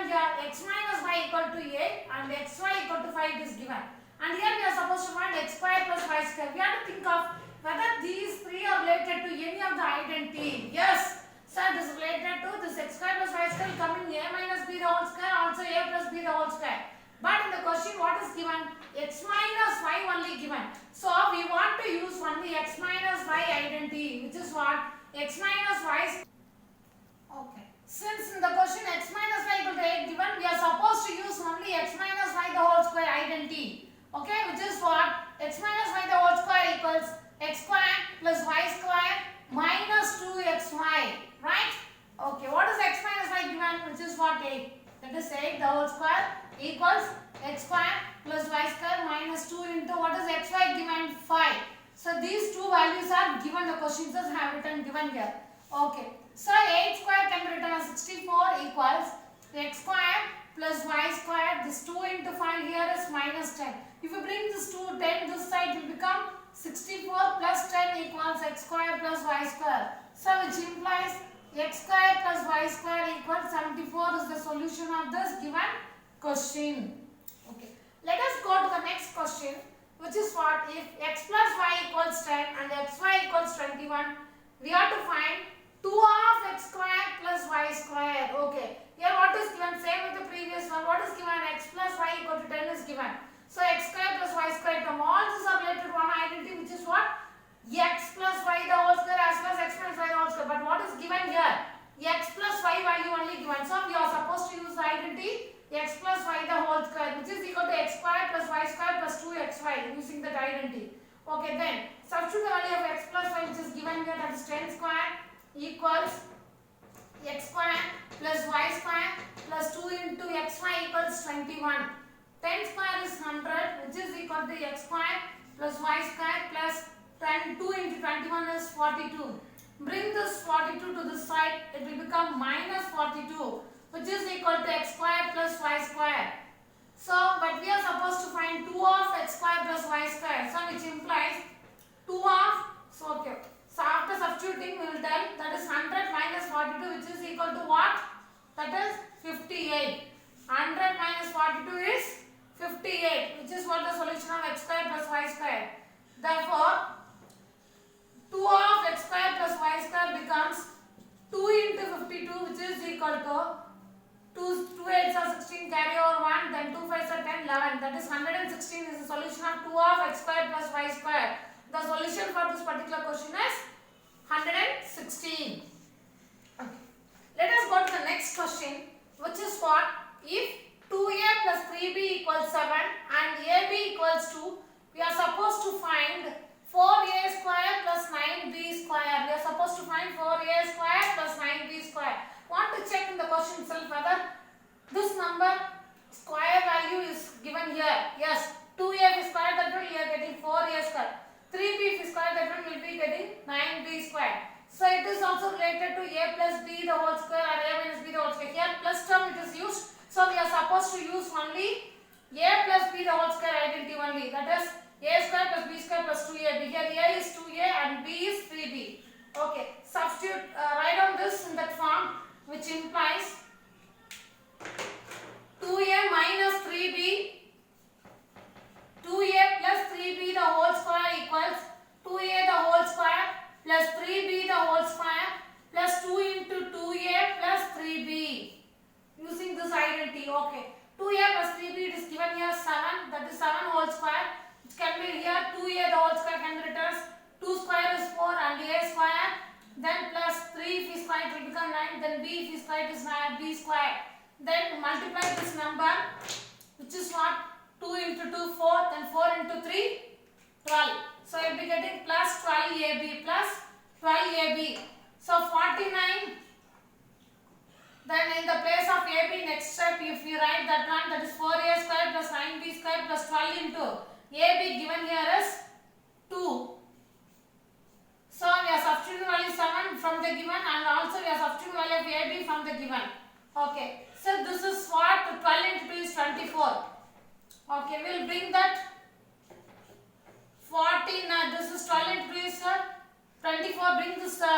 given here x minus y equal to a and xy equal to 5 is given. And here we are supposed to find x square plus y square. We have to think of whether these three are related to any of the identity. Yes. So this is related to this x square plus y square will come in a minus b the whole square, also a plus b the whole square. But in the question what is given? X minus y only given. So we want to use only x minus y identity, which is what? X minus y. Okay. Since in the question x minus y equal to 8 given, we are supposed to use only x minus y the whole square identity. Okay, which is what? X minus y the whole square equals x square plus y square minus 2xy. Right? Okay, what is x minus y given? Which is what? 8. That is 8 the whole square equals x square plus y square minus 2 into what is xy given? 5. So these two values are given. The questions have written given here. Okay. So 8 square can be written as 64 equals x square plus y square. This 2 into 5 here is minus 10. If you bring this 2, 10 this side will become 64 plus 10 equals x square plus y square. So which implies x square plus y square equals 74 is the solution of this given question. Okay. Let us go to the next question, which is what? If x plus y equals 10 and xy equals 21, we have to find 2 of x square plus y square. Okay. Here what is given? Same with the previous one. What is given? X plus y equal to 10 is given. So x square plus y square term. All these are related to one identity, which is what? X plus y the whole square as well as x minus y the whole square. But what is given here? X plus y value only given. So we are supposed to use the identity x plus y the whole square, which is equal to x square plus y square plus 2xy using that identity. Okay, then substitute the value of x plus y, which is given here, that is 10 square equals x square plus y square plus 2 into xy equals 21. 10 square is 100, which is equal to x square plus y square plus 2 into 21 is 42. Bring this 42 to this side, it will become minus 42, which is equal to x square plus y square. So, but we are supposed to find 2 of x square plus y square. So, which implies 2 of, so okay. So, after substituting, we will tell that is 100 minus 42, which is equal to what? That is 58. 100 minus 42 is 58, which is what the solution of x square plus y square. Therefore, 2 of x square plus y square becomes 2 into 52, which is equal to 2 8s are 16, carry over 1, then 2 5s are 10, 11. That is 116 is the solution of 2 of x square plus y square. The solution for this particular question is 116. Okay. Let us go to the next question, which is what? If 2a plus 3b equals 7 and ab equals 2, we are supposed to find 4a square plus 9b square. We are supposed to find 4a square plus 9b square. Want to check in the question itself whether this number square value is given here. Yes, 2a if square, that will we are getting 4a square. 3b if square, that will we will be getting 9b square. So it is also related to a plus b the whole square or a minus b the whole square. Here plus term it is used. So we are supposed to use only a plus b the whole square identity only. That is a square plus b square plus 2ab. Here a is 2a and b is 3b. Okay, substitute, write on this in that form, which implies 2a minus 3b, 2a plus 3b the whole square equals 2a the whole square plus 3b the whole square plus 2 into 2a plus 3b. Using this identity, okay. 2a plus 3b it is given here 7, that is 7 whole square. It can be here 2a the whole square can be written as 2 square is 4 and a square. Then plus 3 if we square it will become 9. Then b if we square it is 9, b square. Then multiply this number, which is what? 2 into 2, 4. Then 4 into 3, 12. So you will be getting plus 12ab plus 12ab. So 49. Then in the place of ab, next step if you write that one, that is 4a square plus 9b square plus 12 into ab given here is 2. So we are substituting value 7 from the given and also we are substituting value of AB from the given. Okay. So this is what? 12 into 2 is 24. Okay. We will bring that 14. This is 12 into 2 is 24. Bring this the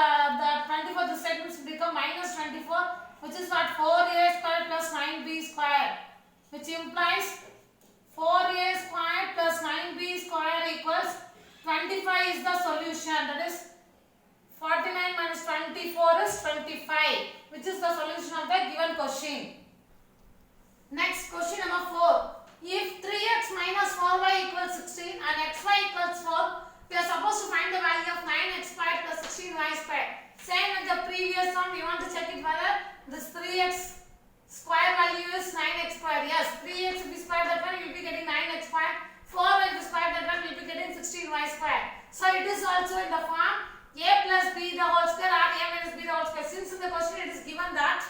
24. This segment will become minus 24, which is what? 4a square plus 9b implies 4a square plus 9b square equals 25 is the solution. That is 49 minus 24 is 25, which is the solution of the given question. Next, question number 4. If 3x minus 4y equals 16 and xy equals 4, we are supposed to find the value of 9x squared plus 16y squared. Same as the previous one, we want to check it whether this 3x square value is 9x squared. Yes, 3x if we square that one, we will be getting 9x squared. 4 if we square that one, we will be getting 16y squared. So it is also in the form a plus b the whole square or a minus b the whole square. Since in the question it is given that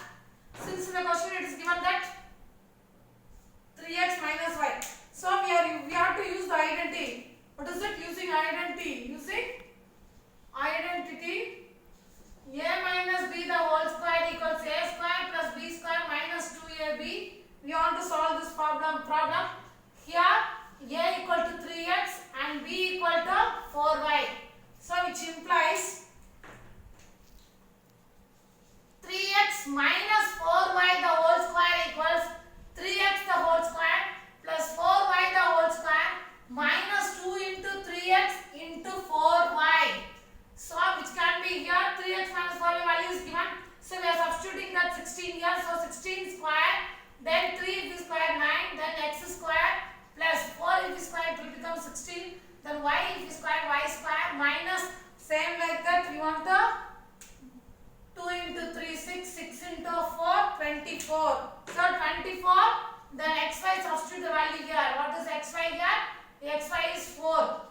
3x minus y. So we have to use the identity. What is it? Using identity. A minus b the whole square equals a square plus b square minus 2ab. We want to solve this problem. Here a equal to 3x and b equal to 4y. So which implies 3x minus 4y the whole square equals 3x the whole square plus 4y the whole square minus 2 into 3x into 4y. So which can be here 3x minus 4y value is given. So we are substituting that 16 here. So 16 square, then 3 if we square 9, then x square plus 4 if we square it will become 16. Then y if we square y square minus same like that we want the 2 into 3 6, 6 into 4 24. So 24, then xy substitute the value here. What is xy here? Xy is 4.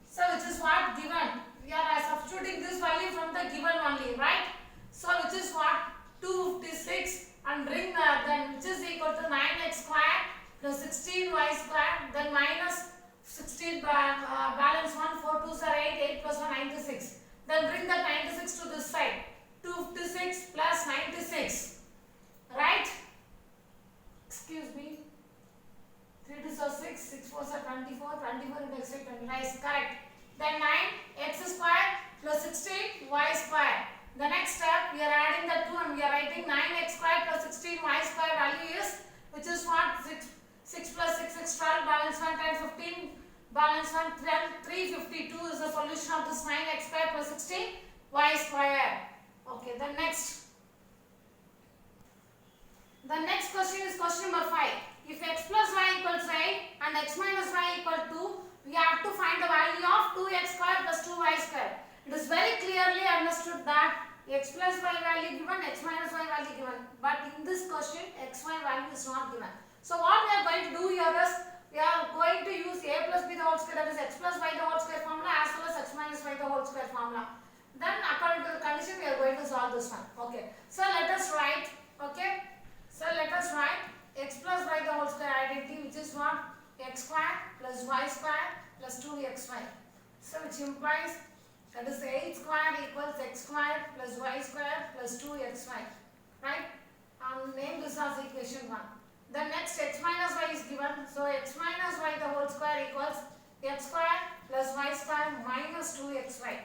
So which is what given. We are substituting this value from the given only, right? So which is what 256 and bring then which is equal to 9x square plus 16y square, then minus 16 balance 1 4 2s are 8 8 plus 1 96. Then bring that 96 to this side. 256 plus 96, right? Excuse me. 3 2s are 6, 6 4s are 24, 24 into x 29 is correct. Then 9 x square plus 16 y square. The next step we are adding the 2 and we are writing 9x square plus 16 y square value is which is what 6 plus 6 is 12 balance 1 times 15 balance 1 352 is the solution of this 9x square plus 16 y square. Okay, the next question is question number 5. If x plus y equals 8 and x minus y equal 2, we have to find the value of 2x square plus 2y square. It is very clearly understood that x plus y value given, x minus y value given. But in this question, xy value is not given. So what we are going to do here is, we are going to use a plus b the whole square, that is x plus y the whole square formula as well as x minus y the whole square formula. Then according to the condition, we are going to solve this one. Okay. So let us write, x plus y the whole square identity, which is what? X square plus y square plus 2xy. So which implies that is 8 square equals x square plus y square plus 2xy, right? And name this as equation 1. Then next x minus y is given. So x minus y the whole square equals x square plus y square minus 2xy.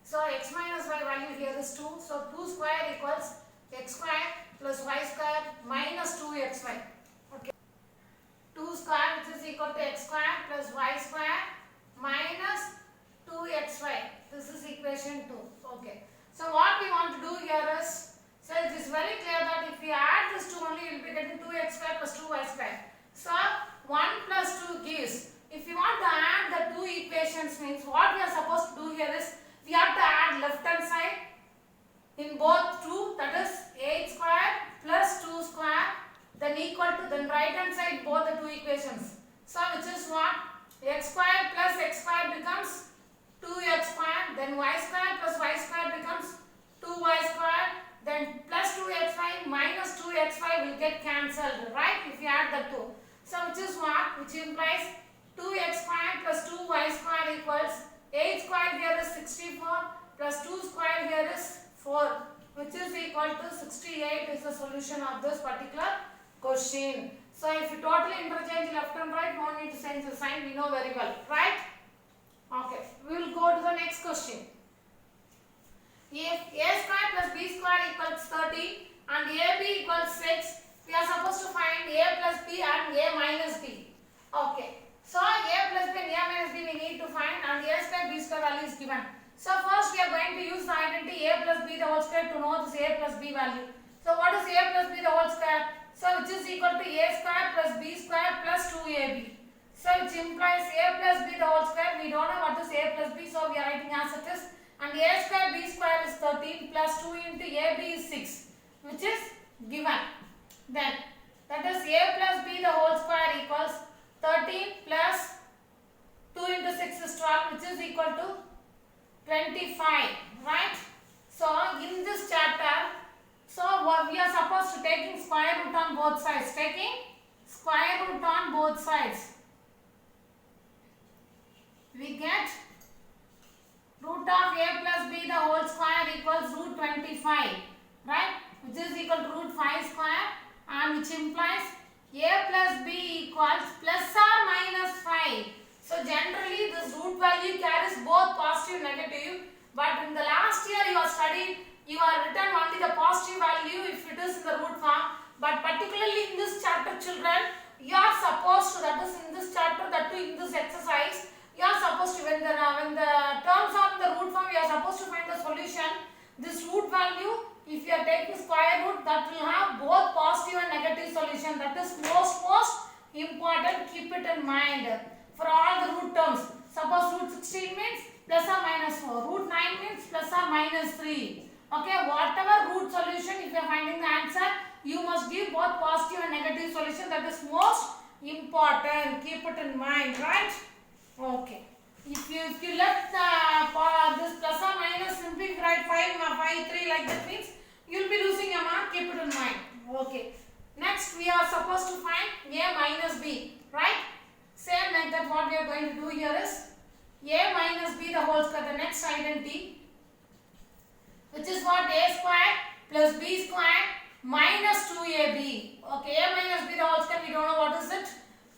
So x minus y value here is 2. So 2 square equals x square plus y square minus 2xy. Okay. 2 square which is equal to x square plus y square minus 2xy. This is equation 2. Okay. So what we want to do here is, so it is very clear that if we add this 2 only, we will be getting 2x square plus 2y square. So 1 plus 2 gives. If you want to add the two equations, means what we are supposed to do here is, we have to add left hand side in both 2, that is 8 square plus 2 square, then equal to, then right hand side both the two equations. So which is what? X square plus x square becomes 2x square, then y square plus y square becomes 2y square, then plus 2xy minus 2xy will get cancelled, right? If you add the 2. So which is what? Which implies 2x square plus 2y square equals 8 square here is 64 plus 2 square here is 4, which is equal to 68 is the solution of this particular question. So if you totally interchange left and right, no need to change the sign, we know very well, right? Okay, we will go to the next question. If a square plus b square equals 30 and ab equals 6, we are supposed to find a plus b b and a minus b. Okay. So a plus b and a minus b we need to find, and a square b square value is given. So first we are going to use the identity a plus b the whole square to know this a plus b value. So what is a plus b the whole square? So which is equal to a square plus b square plus 2ab. So which implies a plus b the whole square. We don't know what is a plus b, so we are writing as it is. And a square b square is 13 plus 2 into ab is 6, which is given. Then that is a plus b the whole square equals 13 plus 2 into 6 is 12, which is equal to 25, right? So in this chapter, so we are supposed to taking square root on both sides. Taking square root on both sides, we get root of a plus b the whole square equals root 25, right? Which is equal to root 5 square, and which implies a plus b equals plus or minus 5. So generally this root value carries both positive and negative, but in the last year you have studied, you are written only the positive value if it is in the root form. But particularly in this chapter, children, you are supposed to, that is in this chapter, that too in this exercise, you are supposed to, when the terms are in the root form, you are supposed to find the solution. This root value, if you are taking square root, that will have both positive and negative solution. That is most important. Keep it in mind for all the root terms. Suppose root 16 means plus or minus 4. Root 9 means plus or minus 3. Okay, whatever root solution, if you are finding the answer, you must give both positive and negative solution. That is most important. Keep it in mind, right? Okay. If you left this plus or minus, simply write 5, 3 like that means you will be losing a mark. Keep it in mind. Okay. Next we are supposed to find a minus b, right? Same like that, what we are going to do here is a minus b the whole square, the next identity, which is what? A square plus b square minus 2ab. Okay, a minus b the whole square, we don't know what is it.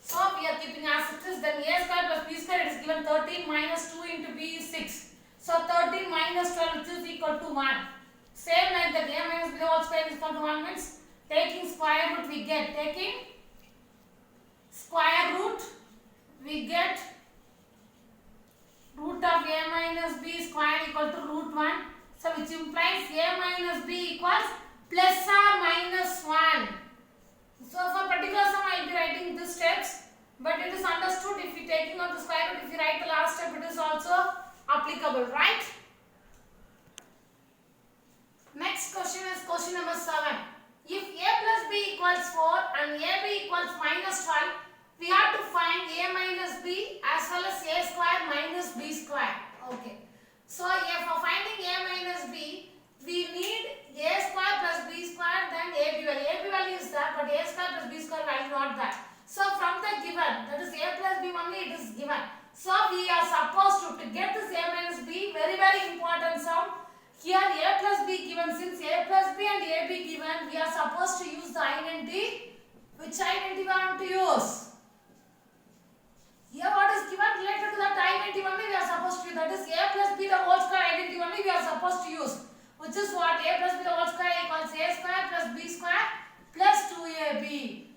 So we are keeping as it is. Then a square plus b square, it is given 13 minus 2 into b is 6. So 13 minus 12, which is equal to 1. Same like that, a minus b the whole square is equal to 1 means taking square root we get. Taking square root we get root of a minus b square equal to root 1. So which implies a minus b equals plus or minus 1. So for particular sum I will be writing these steps, but it is understood if you taking out the square root, if you write the last step, it is also applicable, right? Next question is question number 7. If a plus b equals 4 and ab equals minus 12, we have to find a minus b as well as a square minus b square. Okay. So for finding a minus b, we need a square plus b square, then ab value. Ab value is that, but a square plus b square value not that. So from the given, that is a plus b only, it is given. So we are supposed to get this a minus b, very important sum. Here a plus b given, since a plus b and ab given, we are supposed to use the identity. Which identity we want to use? Here what is given related to that identity only we are supposed to use. That is a plus b the whole square identity only we are supposed to use. Which is what? A plus b the whole square equals a square plus b square plus 2ab.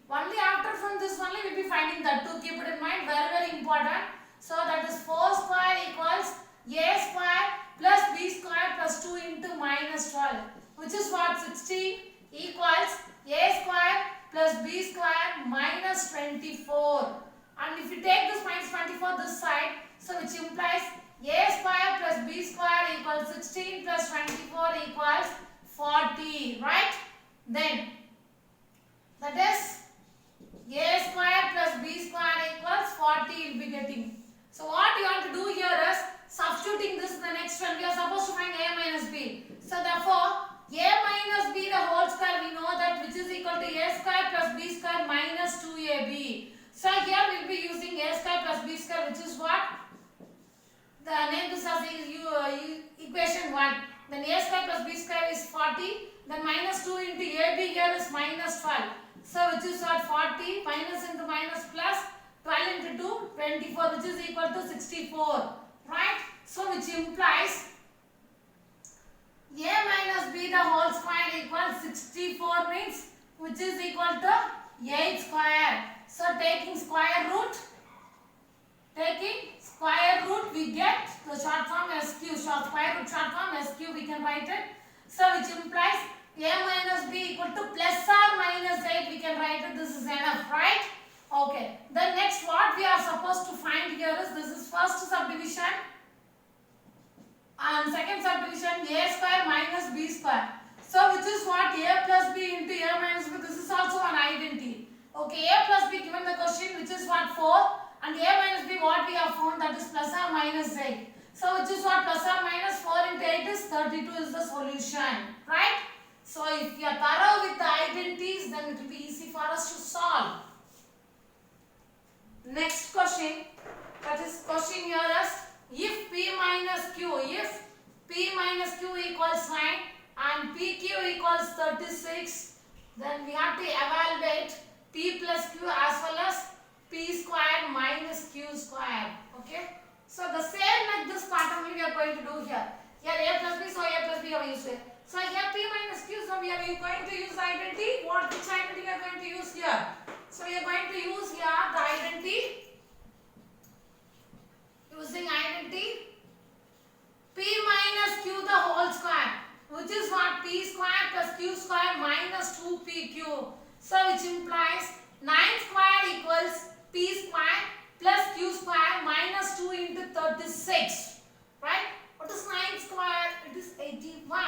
Only after from this only we will be finding that 2. Keep it in mind, very important. So that is 4 square equals a square plus b square plus 2 into minus 12. Which is what? 16 equals a square plus b square minus 24. And if you take this minus 24 this side, so which implies a square plus b square equals 16 plus 24 equals 40, right? Then that is a square plus b square equals 40 you will be getting. So what you want to do here is substituting this in the next one. We are supposed to find a minus b. So therefore a minus b the whole square, we know that, which is equal to a square plus b square minus 2ab. So here we will be using a square plus b square, which is what? The name this as equation 1. Then a square plus b square is 40. Then minus 2 into ab here is minus 12. So which is what? 40 minus into minus plus 12 into 2, 24, which is equal to 64. Right? So which implies a minus b the whole square equals 64 means which is equal to 8 square. So taking square root, we get the short form SQ. Square root short form SQ we can write it. So which implies a minus b equal to plus or minus 8 we can write it. This is enough, right? Okay. Then next what we are supposed to find here is, this is first subdivision and second subdivision, a square minus b square. So which is what, a plus b into a minus b. This is also an identity. Okay, a plus b given the question, which is what, 4, and a minus b what we have found, that is plus or minus 8. So which is what, plus or minus 4 into 8 is 32 is the solution, right? So if you are thorough with the identities, then it will be easy for us to solve. Next question, that is question here is, if p minus q equals 9 and pq equals 36, then we have to evaluate p plus q as well as p square minus q square. Okay, so the same like this pattern we are going to do here. Here a plus b, so a plus b are used here. So here p minus q, so we are going to use identity. Which identity we are going to use here? So we are going to use here the identity. Using identity p minus q the whole square, which is what, p square plus q square minus 2pq. So which implies 9 square equals p square plus q square minus 2 into 36. Right? What is 9 square? It is 81.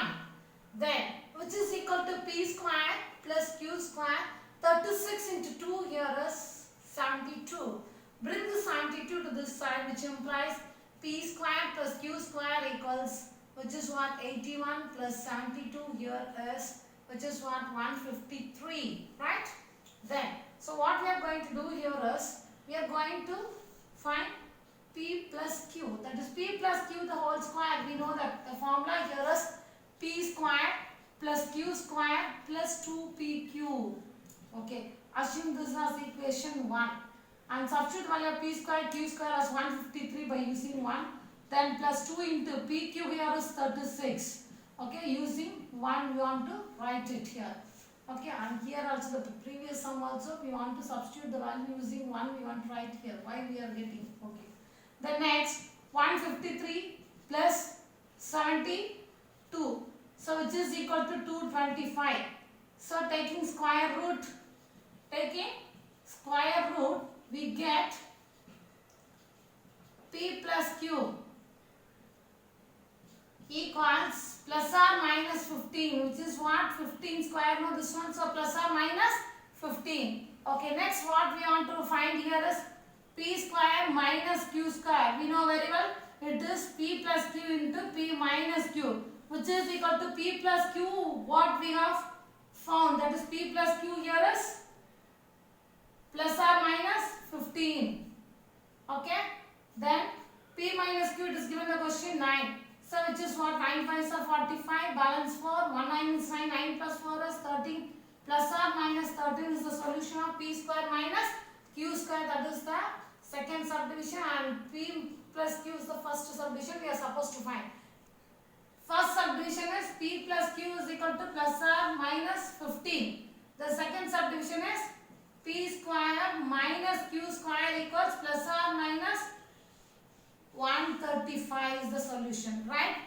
Then which is equal to p square plus q square. 36 into 2 here is 72. Bring the 72 to this side, which implies p square plus q square equals, which is what, 81 plus 72 here is, which is what, 153, right? Then, so what we are going to do here is, we are going to find p plus q, that is p plus q the whole square. We know that the formula here is p square plus q square plus 2pq. Okay, assume this as equation 1. And substitute value of p square q square as 153 by using 1. Then plus 2 into pq here is 36. Okay, using 1 we want to write it here. Okay, and here also the previous sum also we want to substitute the value using 1 we want to write here. Why we are getting? Okay. Then next 153 plus 72. So which is equal to 225. So taking square root, we get p plus q equals plus or minus 15, which is what, 15 square. No, this one, so plus or minus 15. Okay, next what we want to find here is p square minus q square. We know very well it is p plus q into p minus q, which is equal to p plus q. What we have found, that is p plus q here is plus or minus 15. Okay, then p minus q, it is given the question 9. So which is what, 9 5s are 45, balance 4, 1 9 is 9, 9 plus 4 is 13, plus or minus 13 is the solution of p square minus q square, that is the second subdivision, and p plus q is the first subdivision we are supposed to find. First subdivision is p plus q is equal to plus or minus 15. The second subdivision is p square minus q square equals plus or minus 135 is the solution, right?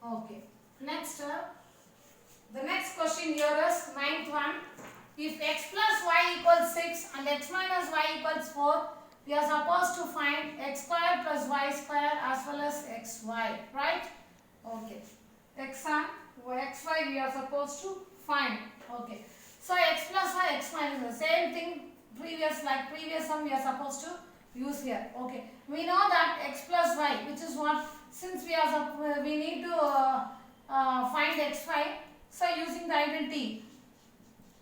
Okay. Next, the next question here is 9th one. If x plus y equals 6 and x minus y equals 4, we are supposed to find x square plus y square as well as xy, right? Okay. X and xy we are supposed to find. Okay. So x plus y, x minus, the same thing previous sum we are supposed to use here. Okay, we know that x plus y, which is what, since we need to find xy, so using the identity,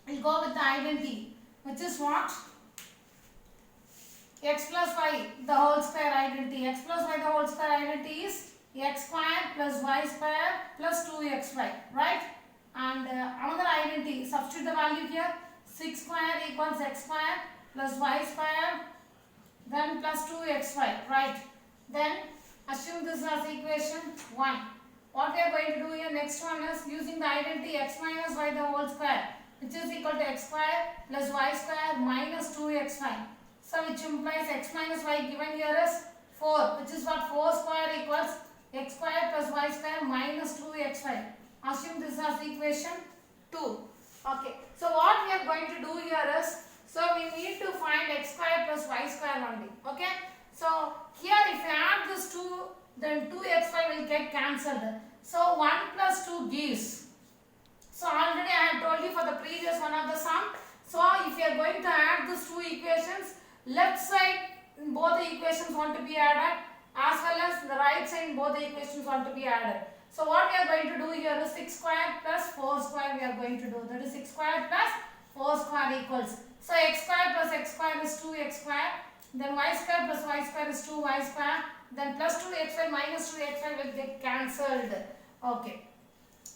we'll go with the identity, which is what, x plus y the whole square identity. X plus y the whole square identity is x square plus y square plus 2xy, right? And another identity, substitute the value here, 6 square equals x square plus y square, then plus 2xy, right? Then assume this as equation 1. What we are going to do here, next one is using the identity x minus y the whole square. which is equal to x square plus y square minus 2xy. So which implies x minus y given here is 4, which is what 4 square equals x square plus y square minus 2xy. Assume this as equation 2. Okay. So what we are going to do here is, so we need to find x square plus y square only. Okay. So here if you add this 2, then 2xy will get cancelled. So 1 plus 2 gives. So already I have told you for the previous one of the sum. So if you are going to add these two equations, left side in both the equations want to be added, as well as the right side in both the equations want to be added. So what we are going to do here is 6 square plus 4 square we are going to do. That is 6 square plus 4 square equals. So x square plus x square is 2x square. Then y square plus y square is 2y square. Then plus 2xy minus 2xy will get cancelled. Okay.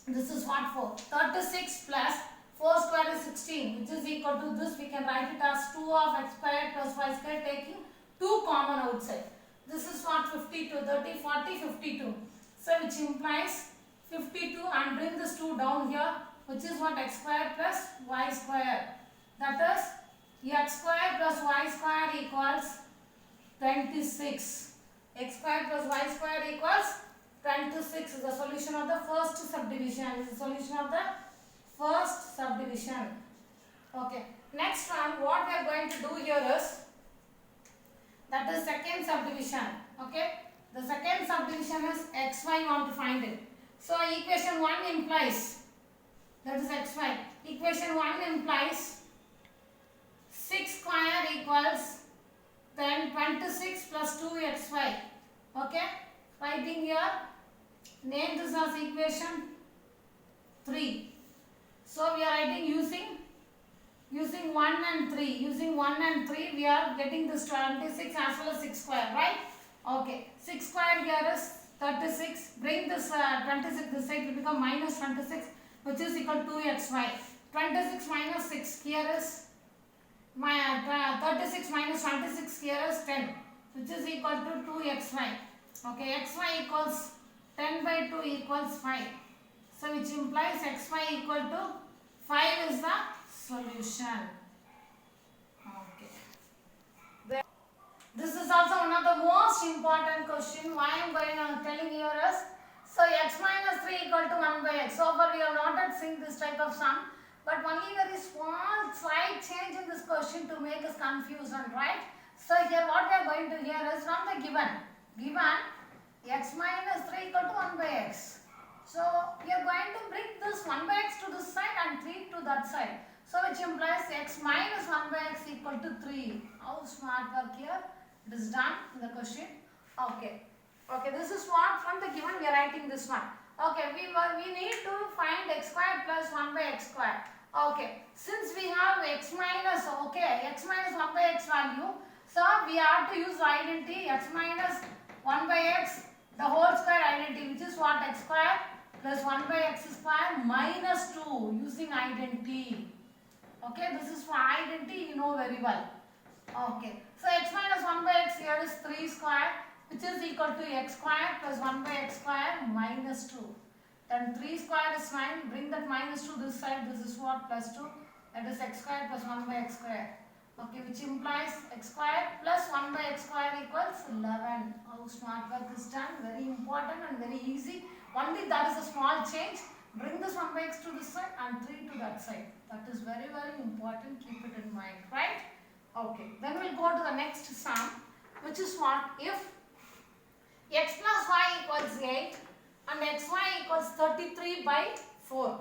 This is what for 36 plus 4 square is 16, which is equal to this. We can write it as 2 of x square plus y square, taking 2 common outside. This is what 52, 30, 40, 52. So which implies 52, and bring this 2 down here, which is what x square plus y square. That is x square plus y square equals 26. X square plus y square equals 26 is the solution of the first subdivision. Is the solution of the first subdivision. Okay. Next one, what we are going to do here is, that is second subdivision. Okay. The second subdivision is xy, want to find it. So equation 1 implies, that is xy. Equation 1 implies 6 square equals then 26 plus 2xy. Okay. Writing here, name this as equation 3. So we are writing using 1 and 3. Using 1 and 3 we are getting this 26 as well as 6 square, right? Okay. 6 square here is 36. Bring this 26 this side, will become minus 26, which is equal to 2xy. 26 minus 6 here is 36 minus 26 here is 10, which is equal to 2xy. Okay, xy equals 10 by 2 equals 5. So which implies xy equal to 5 is the solution. Okay. This is also one of the most important question. Why I am going on telling here is, so x minus 3 equal to 1 by x. So far we have not yet seen this type of sum, but only very small slight change in this question to make us confusion, right? So here what we are going to hear is from the given x minus 3 equal to 1 by x. So we are going to bring this 1 by x to this side and 3 to that side. So which implies x minus 1 by x equal to 3. How smart work here. It is done in the question. Okay. Okay, this is what from the given we are writing this one. Okay, we need to find x square plus 1 by x square. Okay, since we have x minus 1 by x value, so we have to use identity x minus 1 by x, the whole square identity, which is what x square plus 1 by x square minus 2, using identity. Okay, this is for identity, you know very well. Okay, so x minus 1 by x here is 3 square, which is equal to x square plus 1 by x square minus 2. Then 3 square is 9, bring that minus 2 this side, this is what, plus 2, that is x square plus 1 by x square. Okay, which implies x square plus 1 by x square equals 11. How smart work is done, very important and very easy. Only that is a small change. Bring this 1 by x to this side and 3 to that side. That is very, very important, keep it in mind, right? Okay, then we'll go to the next sum, which is what, if x plus y equals 8 and xy equals 33 by 4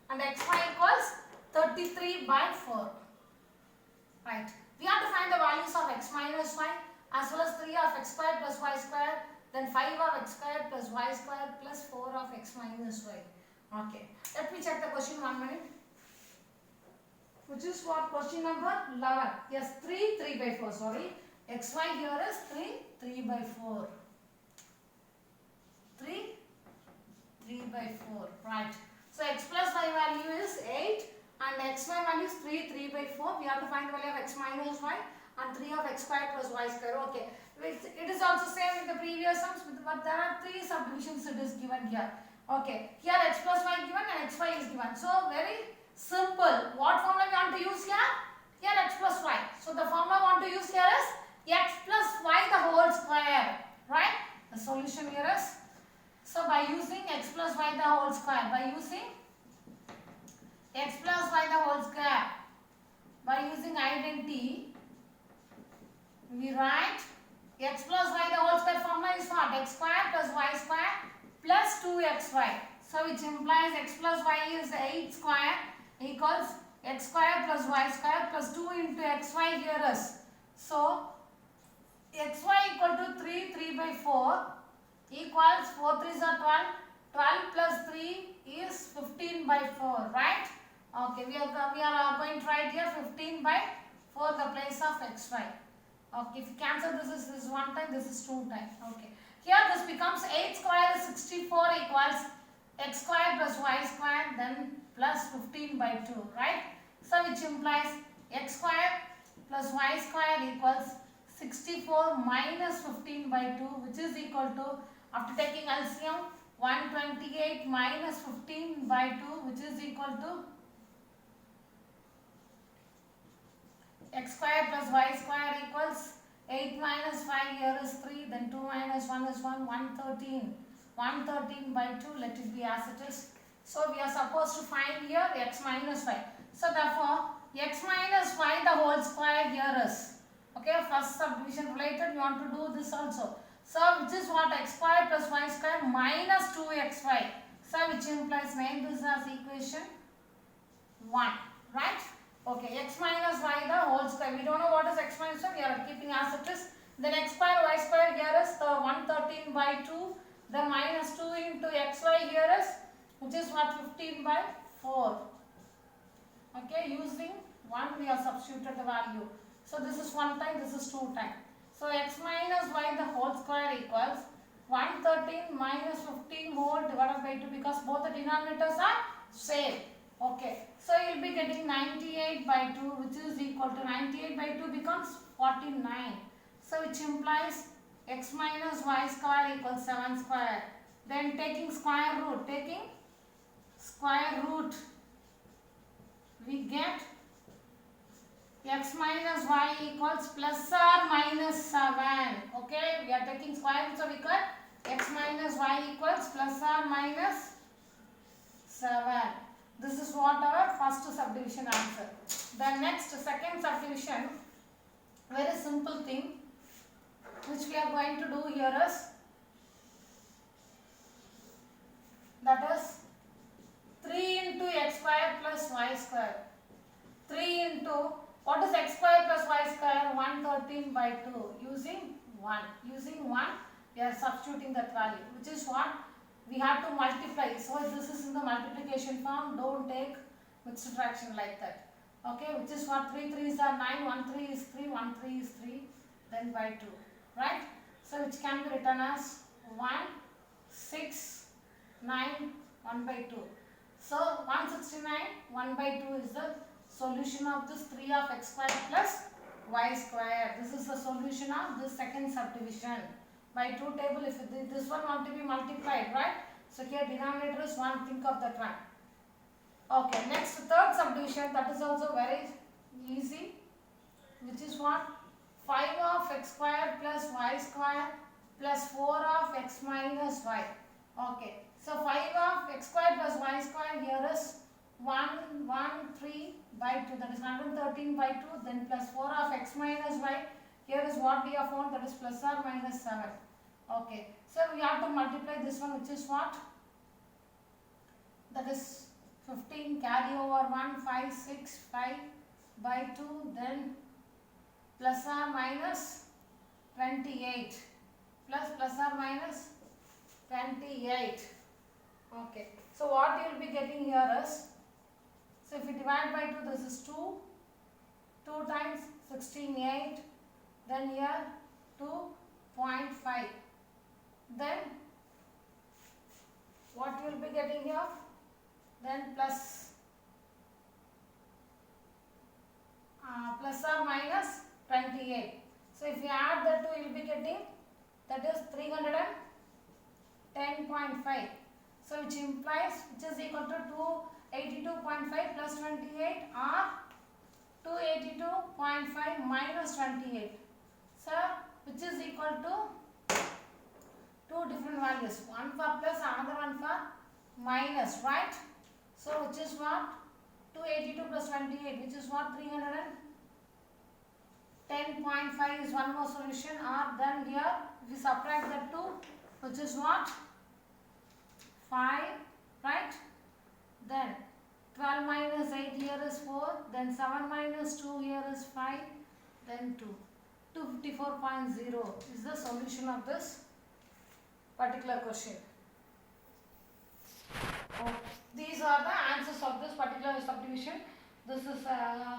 and xy equals 33 by 4. Right. We have to find the values of x minus y as well as 3 of x square plus y square, then 5 of x square plus y square plus 4 of x minus y. Okay. Let me check the question 1 minute. Which is what, question number 11. Yes, 3 by 4, sorry. xy here is 3 by 4. 3 by 4. Right. So x plus y value is 8. And xy value is 3 by 4. We have to find the value of x minus y and 3 of x square plus y square. Okay. It is also same with the previous sums, but there are 3 subdivisions it is given here. Okay. Here x plus y given and xy is given. So very Simple. What formula we want to use here? Here x plus y. So the formula we want to use here is x plus y the whole square. Right? The solution here is, so by using x plus y the whole square, by using x plus y the whole square, by using identity, we write x plus y the whole square formula is what? X square plus y square plus 2xy. So which implies x plus y is 8 square equals x square plus y square plus 2 into xy here is. So xy equal to 3, 3 by 4 equals 4 3s are 12. 12 plus 3 is 15 by 4, right? Okay, we are going to write here 15 by 4 the place of xy. Okay, if you cancel this is 1 time, this is 2 times. Okay, here this becomes 8 square is 64 equals x square plus y square then plus 15 by 2, right? So which implies x square plus y square equals 64 minus 15 by 2, which is equal to, after taking LCM, 128 minus 15 by 2, which is equal to x square plus y square equals 8 minus 5 here is 3, then 2 minus 1 is 1, 113. 113 by 2, let it be as it is. So we are supposed to find here x minus y. So therefore, x minus y the whole square here is. Okay, first subdivision related, you want to do this also. So which is what? X square plus y square minus 2xy. So which implies, name this as equation 1, right? Okay, x minus y the whole square. We don't know what is x minus y, we are keeping as it is. Then x square y square here is the 113 by 2. The minus 2 into xy here is, which is what? 15 by 4. Okay, using 1 we have substituted the value. So this is 1 time, this is 2 time. So x minus y the whole square equals 113 minus 15 whole divided by 2, because both the denominators are same. Okay, so you will be getting 98 by 2, which is equal to 98 by 2 becomes 49. So which implies x minus y square equals 7 square. Then taking square root, we get x minus y equals plus or minus 7. Okay, we are taking square root, so we got x minus y equals plus or minus 7. This is what our first subdivision answer. The next second subdivision, very simple thing which we are going to do here is, that is 3 into x square plus y square. 3 into, what is x square plus y square? 113 by 2. Using 1. Using 1, we are substituting that value, which is what? We have to multiply. So this is in the multiplication form. Don't take mixed fraction like that. Okay, which is what? 3 3s are 9, 1 3 is 3, 1 3 is 3, then by 2. Right? So which can be written as 1, 6, 9, 1 by 2. So 169, 1 by 2 is the solution of this 3 of x square plus y square. This is the solution of this second subdivision. By 2 table, if this one want to be multiplied, right? So here denominator is 1, think of that one. Okay, next third subdivision, that is also very easy, which is what? 5 of x square plus y square plus 4 of x minus y. Okay, so 5 of x square plus y square here is 113 by 2, that is 113 by 2, then plus 4 of x minus y. Here is what we have found, that is plus or minus 7. Okay, so we have to multiply this one, which is what? That is 15, carry over 1, 5, 6, 5 by 2, then plus or minus 28, plus or minus 28. Okay, so what you will be getting here is, so if you divide by 2, this is 2, 2 times 16, 8, then here 2.5. Then what you will be getting here? Then plus or minus 28. So if you add the 2, you will be getting, that is 310.5. So which implies, which is equal to 82.5 plus 28 or 282.5 minus 28. Sir, which is equal to two different values, one for plus, another one for minus, right? So which is what? 282 plus 28, which is what? 310.5 is one more solution. Or then here if you subtract the 2, which is what? 5, right? Then 12 minus 8 here is 4, then 7 minus 2 here is 5, then 2. 254.0 is the solution of this particular question. These are the answers of this particular subdivision. This is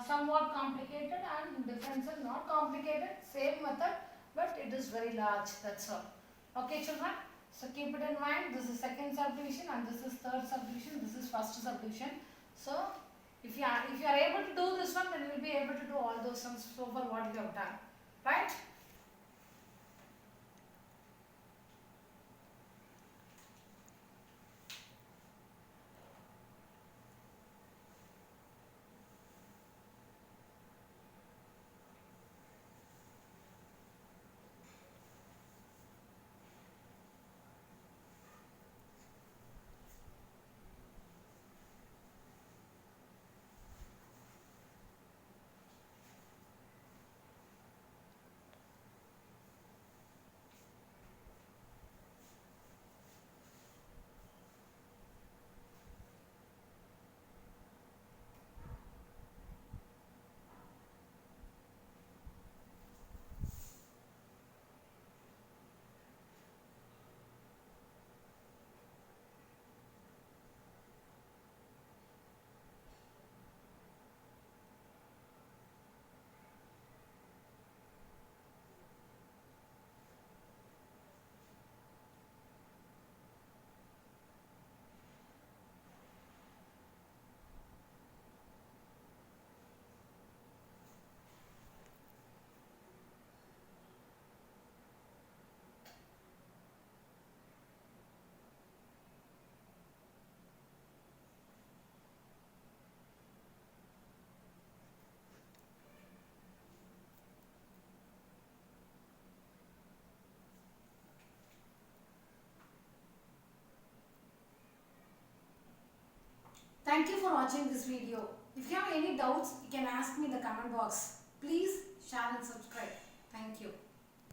somewhat complicated and differential not complicated, same method, but it is very large, that's all. Okay children, so keep it in mind, this is second subdivision and this is third subdivision, this is first subdivision. So if you are able to do this one, then you will be able to do all those sums so far what you have done, right? Thank you for watching this video. If you have any doubts, you can ask me in the comment box. Please share and subscribe. Thank you.